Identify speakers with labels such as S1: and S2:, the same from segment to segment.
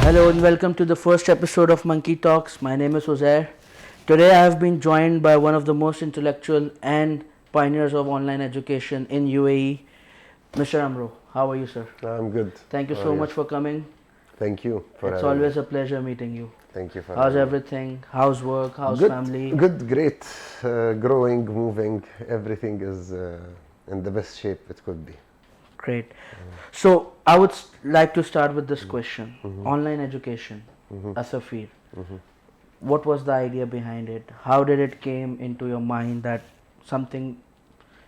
S1: Hello and welcome to the first episode of Monkey Talks. My name is Jose. Today I have been joined by one of the most intellectual and pioneers of online education in UAE, Mr. Amro. How are you, sir?
S2: I'm good.
S1: Thank you
S2: How
S1: so
S2: are you?
S1: much for coming.
S2: Thank you for
S1: It's
S2: having
S1: always
S2: me.
S1: a pleasure meeting you.
S2: Thank you for
S1: How's
S2: having me.
S1: everything? How's work? How's
S2: Good,
S1: family?
S2: good, great. Growing, moving. Everything is in the best shape it could be.
S1: Great. So I would like to start with this question. Online education as a field. What was the idea behind it? How did it came into your mind that something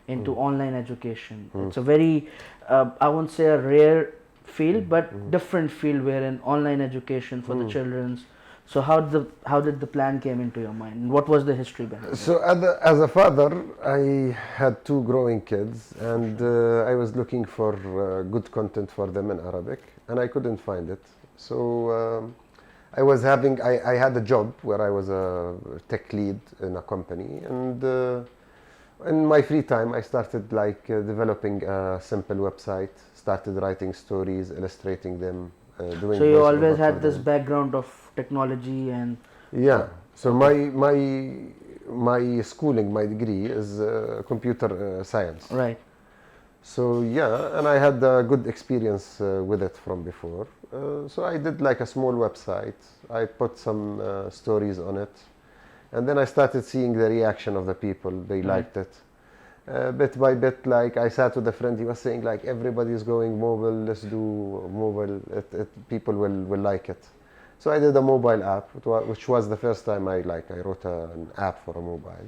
S1: into online education? It's a very, I won't say a rare field, but different field wherein online education for the children's. So how did the plan came into your mind? And what was the history behind it?
S2: So as a father, I had two growing kids, and I was looking for good content for them in Arabic, and I couldn't find it. So I had a job where I was a tech lead in a company, and in my free time, I started developing a simple website, started writing stories, illustrating them, doing.
S1: So you
S2: voiceover
S1: always
S2: for
S1: had this
S2: them.
S1: background of technology and
S2: Yeah. So my schooling, my degree is computer science.
S1: right.
S2: So yeah, and I had a good experience with it from before. So I did like a small website. I put some stories on it, and then I started seeing the reaction of the people. They liked it. Bit by bit, like I sat with a friend, he was saying like everybody is going mobile, let's do mobile, people will like it. So I did a mobile app, which was the first time I wrote an app for a mobile.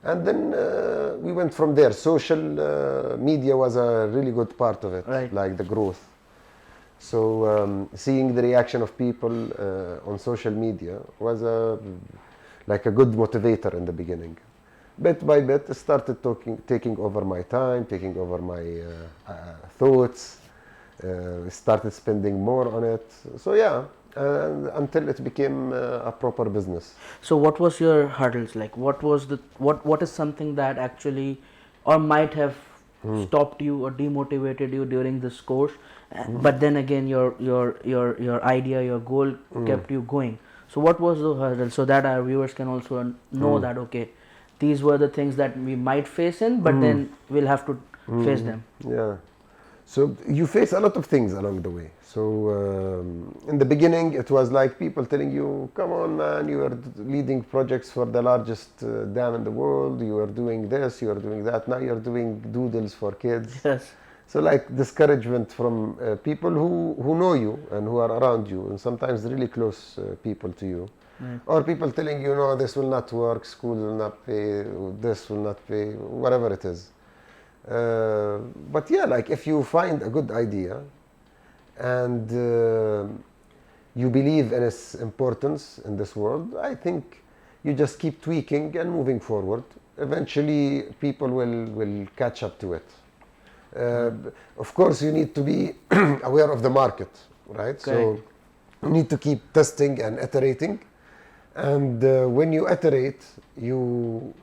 S2: And then we went from there. Social media was a really good part of it,
S1: Right.
S2: like the growth. So seeing the reaction of people on social media was like a good motivator in the beginning. Bit by bit, it started taking over my time, taking over my thoughts. Started spending more on it. So yeah, until it became a proper business.
S1: So what was your hurdles like? What is something that actually or might have stopped you or demotivated you during this course? But then again your idea, your goal kept you going. So what was the hurdle so that our viewers can also know that okay, these were the things that we might face in, but then we'll have to face them.
S2: Yeah. So you face a lot of things along the way. So in the beginning, it was like people telling you, come on, man, you are leading projects for the largest dam in the world. You are doing this, you are doing that. Now you're doing doodles for kids.
S1: Yes.
S2: So like discouragement from people who know you and who are around you, and sometimes really close people to you.
S1: Right.
S2: Or people telling you, no, this will not work, school will not pay, this will not pay, whatever it is. But yeah, like if you find a good idea and you believe in its importance in this world, I think you just keep tweaking and moving forward. Eventually, people will catch up to it. Of course, you need to be aware of the market, right? So you need to keep testing and iterating. And when you iterate, you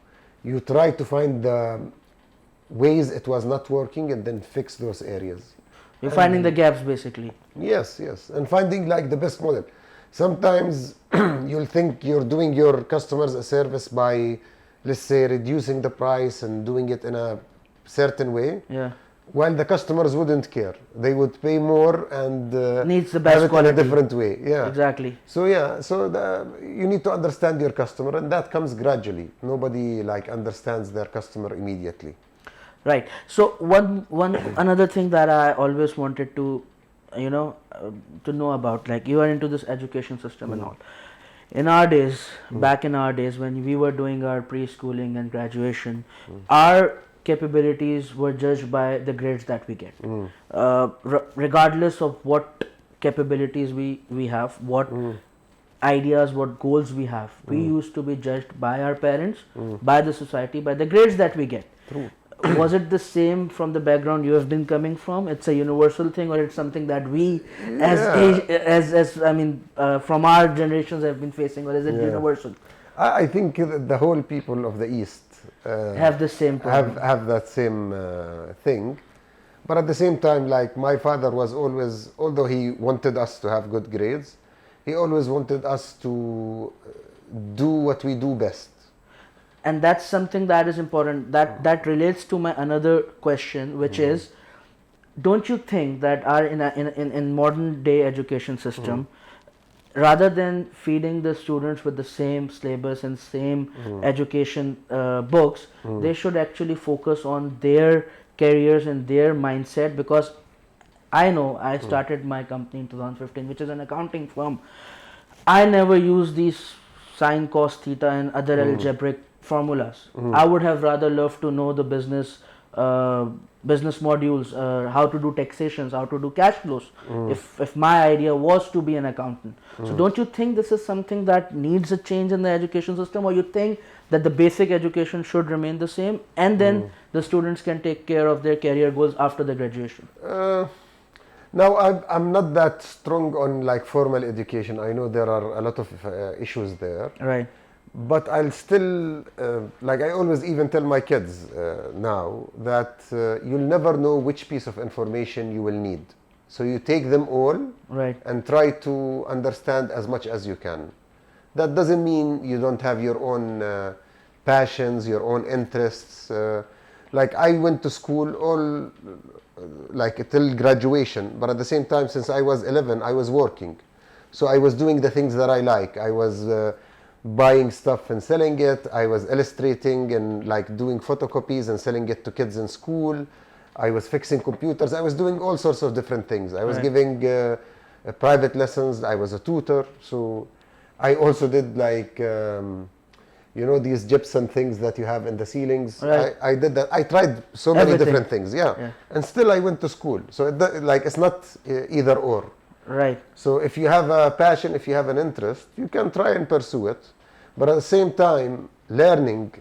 S2: try to find the ways it was not working and then fix those areas.
S1: You're finding the gaps basically.
S2: Yes, yes, and finding like the best model. Sometimes you'll think you're doing your customers a service by, let's say, reducing the price and doing it in a certain way.
S1: Yeah.
S2: While the customers wouldn't care, they would pay more and
S1: Needs the best
S2: have it
S1: quality.
S2: in a different way. Yeah,
S1: Exactly.
S2: So yeah, you need to understand your customer, and that comes gradually. Nobody like understands their customer immediately.
S1: Right. So one another thing that I always wanted to, to know about, like you are into this education system and all. In our days, back in our days when we were doing our preschooling and graduation, our capabilities were judged by the grades that we get. Regardless of what capabilities we have, what ideas, what goals we have, we used to be judged by our parents, by the society, by the grades that we get.
S2: True.
S1: Was it the same from the background you have been coming from? It's a universal thing, or it's something that we, from our generations, have been facing, or is it universal?
S2: I think the whole people of the East
S1: have the same problem.
S2: have that same thing, but at the same time, like my father was always, although he wanted us to have good grades, He always wanted us to do what we do best.
S1: And that's something that is important. That relates to my another question, which is, don't you think that our in modern day education system, rather than feeding the students with the same syllabus and same education books, they should actually focus on their careers and their mindset? Because I know I started my company in 2015, which is an accounting firm. I never used these sine, cos, theta, and other algebraic formulas. I would have rather loved to know the business modules, how to do taxations, how to do cash flows, if my idea was to be an accountant. So don't you think this is something that needs a change in the education system, or you think that the basic education should remain the same, and then the students can take care of their career goals after the graduation?
S2: Now, I'm not that strong on like formal education. I know there are a lot of issues there.
S1: Right.
S2: But I'll still, like I always even tell my kids now that you'll never know which piece of information you will need. So you take them all
S1: Right.
S2: and try to understand as much as you can. That doesn't mean you don't have your own passions, your own interests. Like I went to school all like till graduation, but at the same time, since I was 11, I was working. So I was doing the things that I like. I was buying stuff and selling it. I was illustrating and like doing photocopies and selling it to kids in school. I was fixing computers. I was doing all sorts of different things. I was giving private lessons. I was a tutor. So I also did like, you know, these gypsum things that you have in the ceilings.
S1: Right.
S2: I did that. I tried so many
S1: Everything.
S2: different things. Yeah. And still I went to school. So like it's not either or.
S1: Right.
S2: So if you have a passion, if you have an interest, you can try and pursue it. But at the same time, learning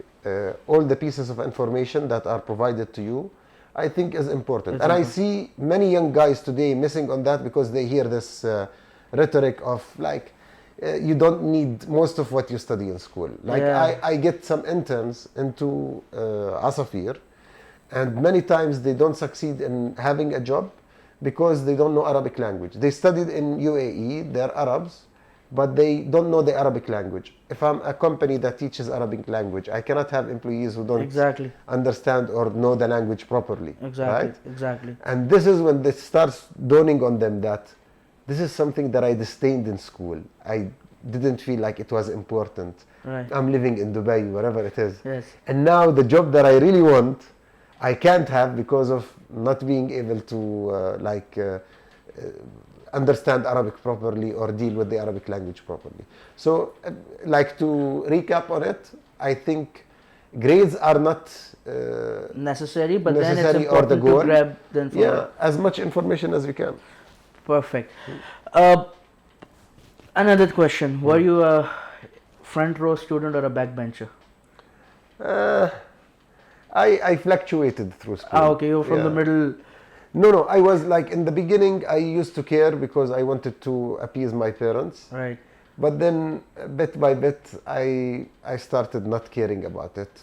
S2: all the pieces of information that are provided to you, I think is important. I see many young guys today missing on that because they hear this rhetoric of like, you don't need most of what you study in school. Like I get some interns into Asafir, and many times they don't succeed in having a job because they don't know Arabic language. They studied in UAE, they're Arabs, but they don't know the Arabic language. If I'm a company that teaches Arabic language, I cannot have employees who don't understand or know the language properly.
S1: Exactly.
S2: Right?
S1: Exactly.
S2: And this is when it starts dawning on them that this is something that I disdained in school. I didn't feel like it was important.
S1: Right.
S2: I'm living in Dubai, wherever it is.
S1: Yes.
S2: And now the job that I really want, I can't have because of not being able to understand Arabic properly or deal with the Arabic language properly. So, like to recap on it, I think grades are not
S1: necessary, but
S2: necessary
S1: then it's
S2: or the
S1: important
S2: goal.
S1: to grab the information.
S2: Yeah, as much information as we can.
S1: Perfect. Another question: were you a front row student or a backbencher?
S2: I fluctuated through school.
S1: Okay, you were from the middle.
S2: No, I was like in the beginning I used to care because I wanted to appease my parents.
S1: Right.
S2: But then bit by bit I started not caring about it.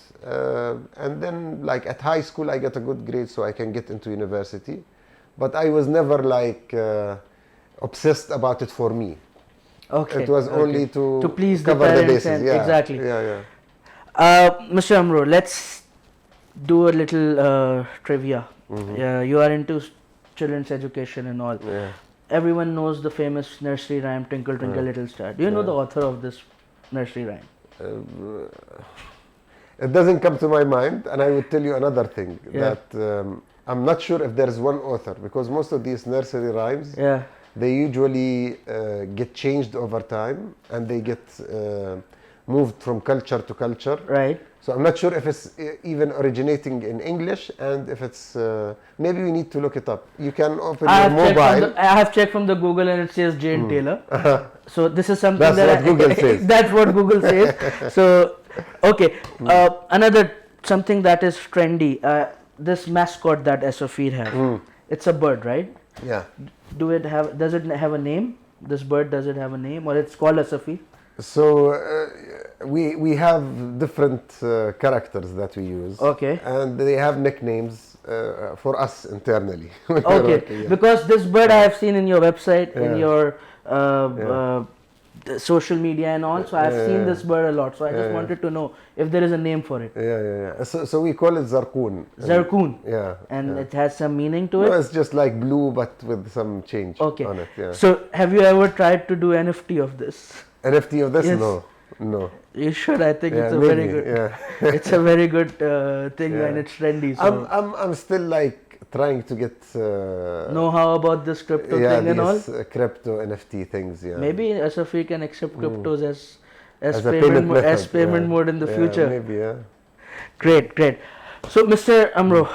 S2: And then like at high school I got a good grade so I can get into university. But I was never like obsessed about it for me.
S1: Okay.
S2: It was only to
S1: please
S2: cover
S1: the
S2: the
S1: parents.
S2: bases.
S1: And
S2: Yeah.
S1: Exactly.
S2: Yeah.
S1: Mr. Amro, let's do a little trivia. You are into children's education and all.
S2: Yeah.
S1: Everyone knows the famous nursery rhyme, Twinkle Twinkle Little Star. Do you know the author of this nursery rhyme?
S2: It doesn't come to my mind, and I would tell you another thing that I'm not sure if there is one author because most of these nursery rhymes they usually get changed over time and they get moved from culture to culture.
S1: Right.
S2: So I'm not sure if it's even originating in English and if it's maybe we need to look it up. You can open your mobile.
S1: I have checked from the Google and it says Jane Taylor. So this is something
S2: That's what Google says.
S1: That's what Google says. So okay, another something that is trendy. This mascot that SOFIR have. It's a bird, right?
S2: Yeah.
S1: Does it have a name? This bird, does it have a name, or it's called SOFIR?
S2: So we have different characters that we use.
S1: Okay.
S2: And they have nicknames for us internally.
S1: Okay. Because this bird I have seen in your website, in your the social media and all. So I've seen this bird a lot. So I just wanted to know if there is a name for it.
S2: Yeah. So we call it zarqoon.
S1: Zarqoon.
S2: Yeah.
S1: And it has some meaning to it.
S2: No, it's just like blue, but with some change on it. Yeah.
S1: So have you ever tried to do NFT of this?
S2: NFT of this?
S1: Yes.
S2: No.
S1: You should. I think it's a
S2: maybe,
S1: very good.
S2: Yeah.
S1: It's a very good thing and it's trendy. So
S2: I'm still like trying to get
S1: know how about this crypto thing and all.
S2: Crypto NFT things. Yeah.
S1: Maybe SFE can accept cryptos as
S2: payment
S1: mode in the future.
S2: Maybe. Yeah.
S1: Great. So Mr. Amro,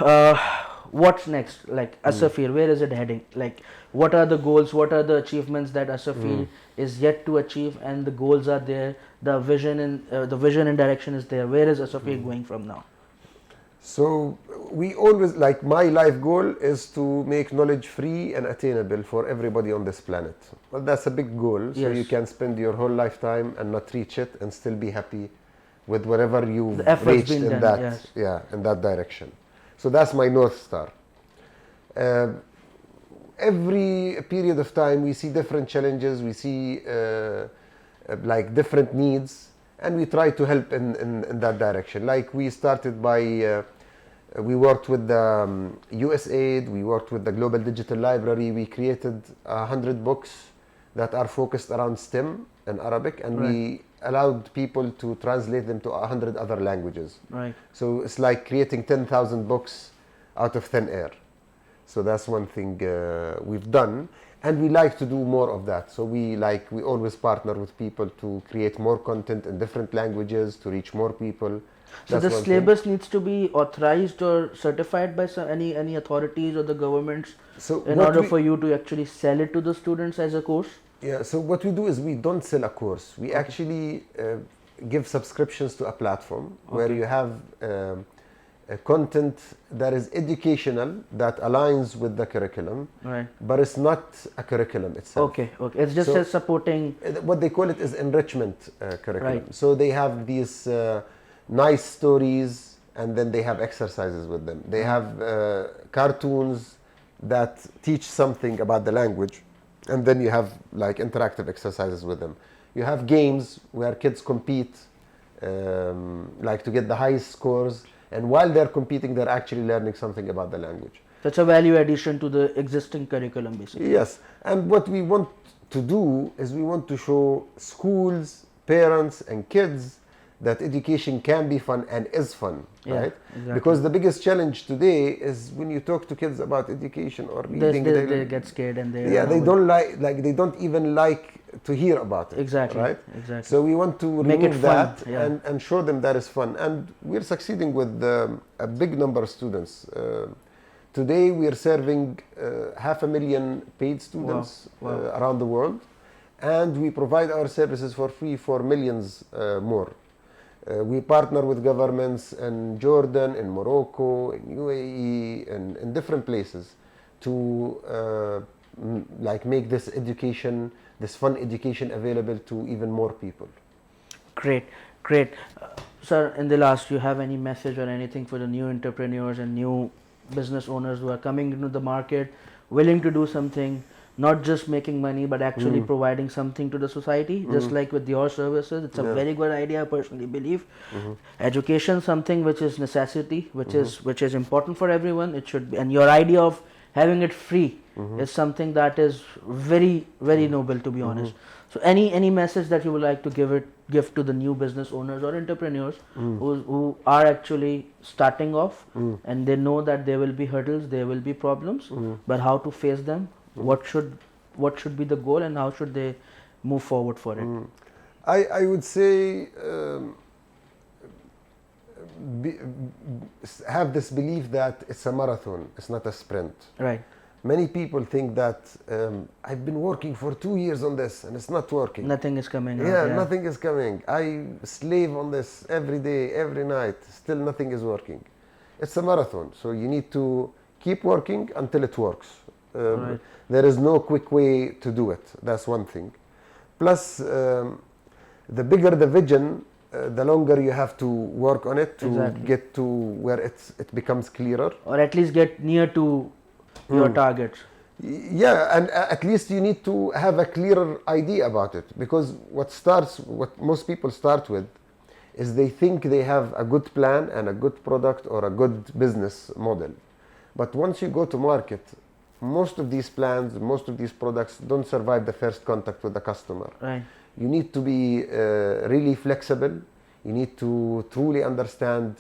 S1: what's next? Like Asafir, where is it heading? Like, what are the goals? What are the achievements that Asafir is yet to achieve? And the goals are there. The vision and direction is there. Where is Asafir going from now?
S2: So we always, like, my life goal is to make knowledge free and attainable for everybody on this planet. Well, that's a big goal. So you can spend your whole lifetime and not reach it and still be happy with whatever you've reached in that direction. So that's my North Star. Every period of time we see different challenges, we see like different needs, and we try to help in that direction. Like we started by, we worked with the USAID, we worked with the Global Digital Library, we created 100 books that are focused around STEM and Arabic, and we allowed people to translate them to 100 other languages.
S1: Right.
S2: So it's like creating 10,000 books out of thin air. So that's one thing we've done, and we like to do more of that. So we always partner with people to create more content in different languages to reach more people.
S1: So the syllabus needs to be authorized or certified by any authorities or the governments in order for you to actually sell it to the students as a course?
S2: Yeah, so what we do is we don't sell a course. We actually give subscriptions to a platform where you have content that is educational, that aligns with the curriculum, but it's not a curriculum itself.
S1: Okay. It's just supporting.
S2: What they call it is enrichment curriculum. So they have these nice stories, and then they have exercises with them. They have cartoons that teach something about the language, and then you have like interactive exercises with them. You have games where kids compete, like to get the highest scores. And while they're competing, they're actually learning something about the language.
S1: That's a value addition to the existing curriculum, basically.
S2: Yes. And what we want to do is we want to show schools, parents, and kids that education can be fun and is fun, right? Exactly. Because the biggest challenge today is when you talk to kids about education or reading,
S1: they get scared and they
S2: they don't even like to hear about it.
S1: Exactly.
S2: Right?
S1: Exactly.
S2: So we want to
S1: make
S2: remove
S1: it
S2: that
S1: fun,
S2: and show them that is fun. And we're succeeding with a big number of students. Today we are serving 500,000 paid students around the world, and we provide our services for free for millions more. We partner with governments in Jordan, in Morocco, in UAE, and in different places to like make this education, this fun education, available to even more people.
S1: Great. Sir, in the last, you have any message or anything for the new entrepreneurs and new business owners who are coming into the market, willing to do something, not just making money, but actually providing something to the society, just like with your services? It's a very good idea, I personally believe. Education, something which is necessity, which is important for everyone. It should be, and your idea of having it free is something that is very, very noble, to be honest. So any message that you would like to give to the new business owners or entrepreneurs who are actually starting off, and they know that there will be hurdles, there will be problems, but how to face them? What should be the goal, and how should they move forward for it?
S2: I would say have this belief that it's a marathon, it's not a sprint.
S1: Right.
S2: Many people think that I've been working for 2 years on this and it's not working.
S1: Nothing is coming out.
S2: Yeah, nothing is coming. I slave on this every day, every night. Still nothing is working. It's a marathon, so you need to keep working until it works.
S1: Right.
S2: There is no quick way to do it. That's one thing. Plus, the bigger the vision, the longer you have to work on it to get to where it becomes clearer.
S1: Or at least get near to your targets.
S2: Yeah, and at least you need to have a clearer idea about it, because what most people start with is they think they have a good plan and a good product or a good business model. But once you go to market, most of these plans, most of these products don't survive the first contact with the customer.
S1: Right.
S2: You need to be really flexible. You need to truly understand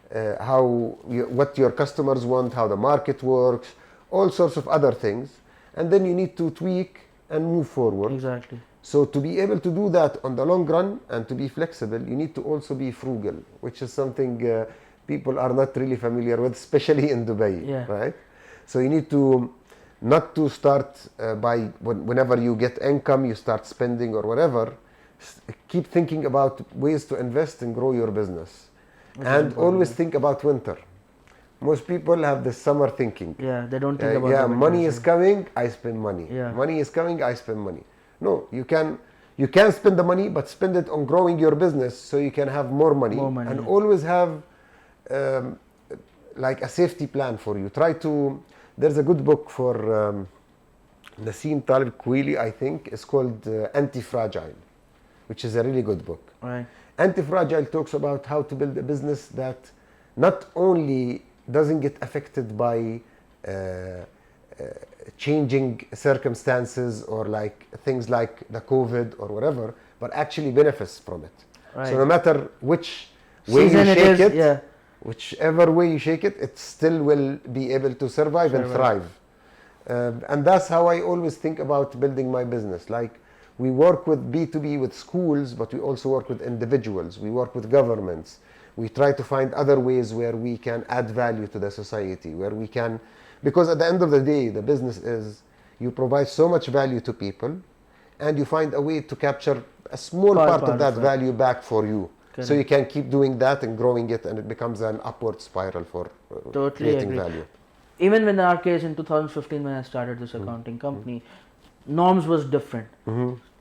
S2: what your customers want, how the market works, all sorts of other things. And then you need to tweak and move forward.
S1: Exactly.
S2: So to be able to do that on the long run and to be flexible, you need to also be frugal, which is something people are not really familiar with, especially in Dubai,
S1: Yeah.
S2: right? So you need to not to start whenever you get income, you start spending or whatever. Keep thinking about ways to invest and grow your business. And always think about winter. Most people have this summer thinking.
S1: Yeah, they don't think about the winter,
S2: money is
S1: so-
S2: coming, I spend money.
S1: Yeah.
S2: Money is coming, I spend money. No, you can spend the money, but spend it on growing your business so you can have more money.
S1: More money,
S2: And
S1: yeah.
S2: always have like a safety plan for you. There's a good book for Nassim Talib Kweli, I think. It's called Anti-Fragile, which is a really good book.
S1: Right.
S2: Anti-Fragile talks about how to build a business that not only doesn't get affected by changing circumstances or like things like the COVID or whatever, but actually benefits from it.
S1: Right.
S2: So no matter which way
S1: Season
S2: you
S1: it
S2: shake
S1: is,
S2: it,
S1: yeah.
S2: whichever way you shake it, it still will be able to survive and thrive. And that's how I always think about building my business. Like, we work with B2B with schools, but we also work with individuals. We work with governments. We try to find other ways where we can add value to the society, where we can, because at the end of the day, the business is you provide so much value to people, and you find a way to capture a small part of that value back for you.
S1: Correct.
S2: So you can keep doing that and growing it, and it becomes an upward spiral for
S1: Totally
S2: creating
S1: agree.
S2: value.
S1: Even in our case in 2015 when I started this accounting company, norms was different.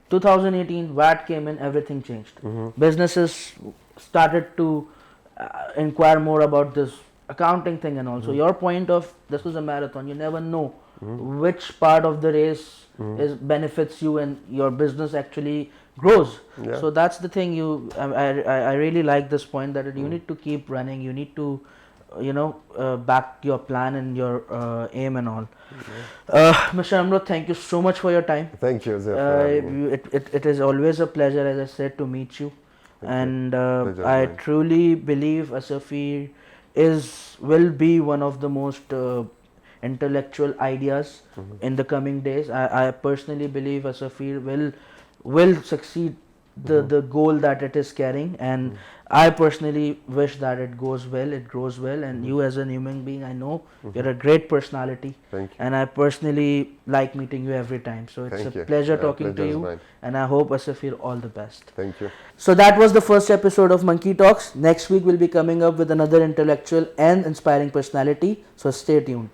S1: 2018 VAT came in, everything changed. Businesses started to inquire more about this accounting thing, and also your point of this was a marathon. You never know which part of the race is benefits you and your business actually grows.
S2: Yeah.
S1: So that's the thing. I really like this point that you need to keep running. You need to back your plan and your aim and all. Mr. Amro, thank you so much for your time.
S2: Thank you, Zef, for having me.
S1: It is always a pleasure, as I said, to meet you. And
S2: Pleasure
S1: I
S2: is mine.
S1: truly believe Asafir will be one of the most intellectual ideas in the coming days. I personally believe Asafir will succeed the goal that it is carrying, and I personally wish that it goes well, it grows well, and you as a human being, I know you're a great personality.
S2: Thank you.
S1: And I personally like meeting you every time. So it's
S2: Thank
S1: a
S2: you.
S1: pleasure
S2: Yeah,
S1: talking to
S2: pleasure is
S1: you,
S2: mine.
S1: and I hope Asafir all the best.
S2: Thank you.
S1: So that was the first episode of Monkey Talks. Next week we'll be coming up with another intellectual and inspiring personality. So stay tuned.